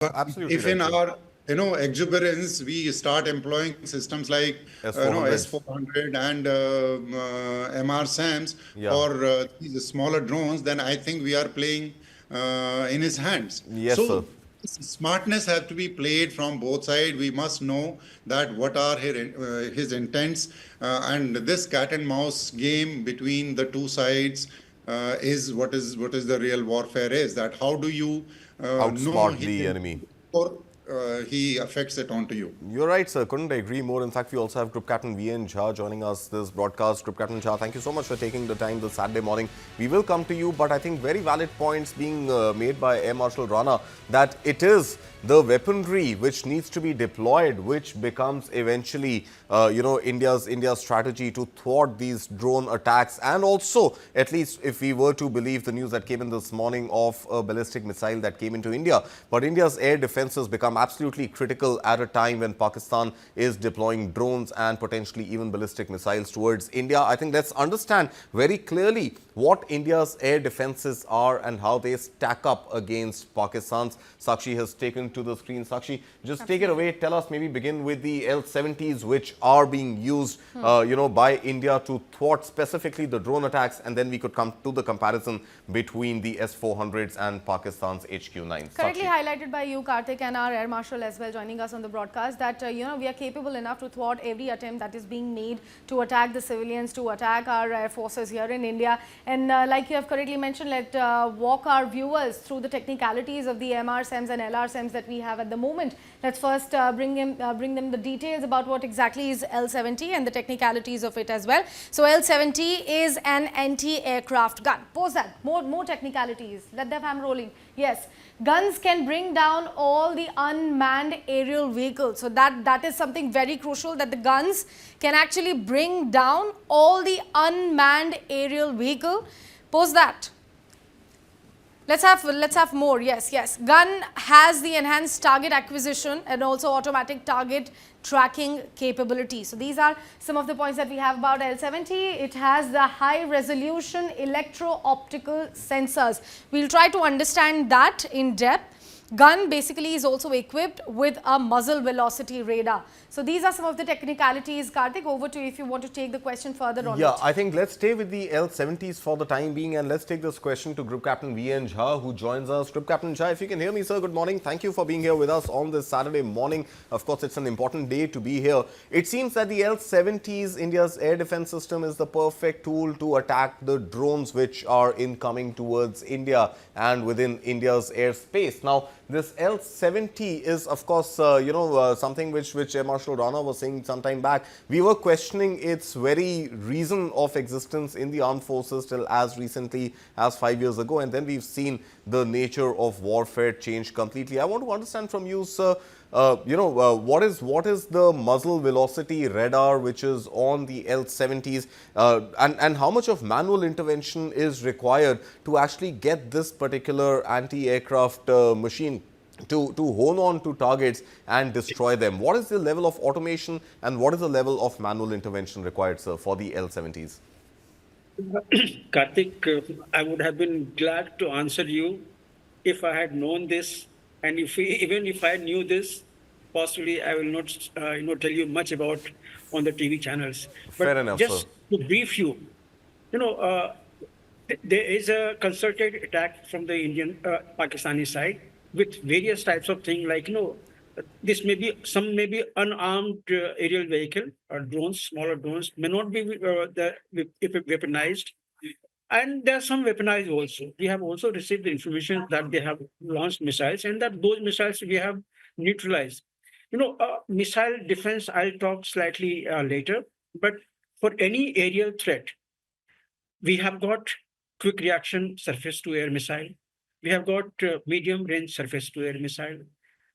Absolutely If right, in sir. our exuberance we start employing systems like S400s. S400 and MR SAMs Yeah. for these smaller drones, then I think we are playing in his hands. Yes, sir. So smartness have to be played from both sides. We must know that what are his intents, and this cat and mouse game between the two sides is what is the real warfare is. That how do you know Outsmart his the intent enemy. before he affects it onto you. You're right, sir. Couldn't agree more. In fact, we also have Group Captain VN Jha joining us this broadcast. Group Captain Jha, thank you so much for taking the time this Saturday morning. We will come to you, but I think very valid points being made by Air Marshal Rana that it is the weaponry which needs to be deployed, which becomes eventually, India's strategy to thwart these drone attacks. And also, at least if we were to believe the news that came in this morning of a ballistic missile that came into India, but India's air defenses become absolutely critical at a time when Pakistan is deploying drones and potentially even ballistic missiles towards India. I think let's understand very clearly what India's air defenses are and how they stack up against Pakistan's. Sakshi has taken to the screen. Sakshi, just take it away. Tell us, maybe begin with the L-70s, which are being used, by India to thwart specifically the drone attacks, and then we could come to the comparison between the S-400s and Pakistan's HQ-9. Correctly Sakshi. highlighted by you, Karthik, and our Air Marshal as well joining us on the broadcast that, we are capable enough to thwart every attempt that is being made to attack the civilians, to attack our air forces here in India. And like you have correctly mentioned, let walk our viewers through the technicalities of the MRSEMs and LRSEMs that we have at the moment. Let's first bring them the details about what exactly is L-70 and the technicalities of it as well. So L-70 is an anti-aircraft gun. Pause that. More technicalities. Let the ham rolling. Yes. Guns can bring down all the unmanned aerial vehicles. So that is something very crucial, that the guns can actually bring down all the unmanned aerial vehicle. Pause that. Let's have more. Yes. Gun has the enhanced target acquisition and also automatic target tracking capability. So these are some of the points that we have about L-70. It has the high resolution electro-optical sensors. We'll try to understand that in depth. Gun basically is also equipped with a muzzle velocity radar. So these are some of the technicalities. Karthik, over to you if you want to take the question further on Yeah, it. I think let's stay with the L-70s for the time being, and let's take this question to Group Captain VN Jha, who joins us. Group Captain Jha, if you can hear me, sir, good morning. Thank you for being here with us on this Saturday morning. Of course, it's an important day to be here. It seems that the L-70s, India's air defense system, is the perfect tool to attack the drones which are incoming towards India and within India's airspace. Now, this L-70 is, of course, something which Air Marshal Rana was saying some time back. We were questioning its very reason of existence in the armed forces till as recently as 5 years ago, and then we've seen the nature of warfare change completely. I want to understand from you, sir, what is the muzzle velocity radar which is on the L-70s, and how much of manual intervention is required to actually get this particular anti-aircraft machine to hone on to targets and destroy them? What is the level of automation and what is the level of manual intervention required, sir, for the L-70s? Karthik, I would have been glad to answer you if I had known this, and even if I knew this, possibly I will not, tell you much about on the TV channels. Fair But enough, sir. just to brief you, you know, uh, there is a concerted attack from the Indian Pakistani side with various types of things like this may be some may be unarmed aerial vehicle or drones, smaller drones may not be weaponized, and there are some weaponized also. We have also received the information that they have launched missiles and that those missiles we have neutralized. Missile defense I'll talk slightly later, but for any aerial threat we have got quick reaction surface to air missile. We have got medium range surface to air missile.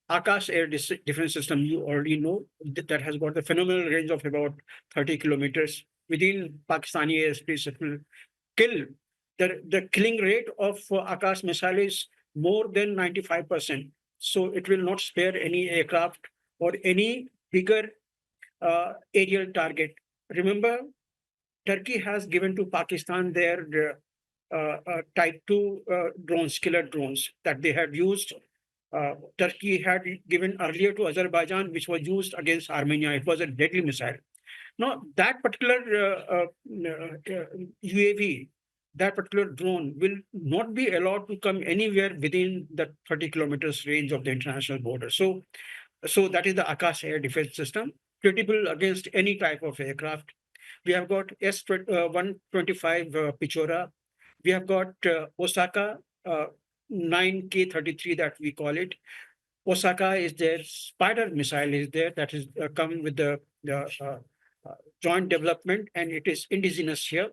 Akash air defense system, you already know that has got the phenomenal range of about 30 kilometers within Pakistani airspace. It will kill. The killing rate of Akash missile is more than 95%. So it will not spare any aircraft or any bigger aerial target. Remember, Turkey has given to Pakistan their Type 2 drones, killer drones that they have used Turkey had given earlier to Azerbaijan, which was used against Armenia. It was a deadly missile. Now, that particular UAV, that particular drone will not be allowed to come anywhere within the 30 kilometers range of the international border. So that is the Akash air defense system, credible against any type of aircraft. We have got S-125 Pichora. We have got Osaka 9K-33 that we call it. Osaka is there. Spider missile is there. That is come with the joint development, and it is indigenous here.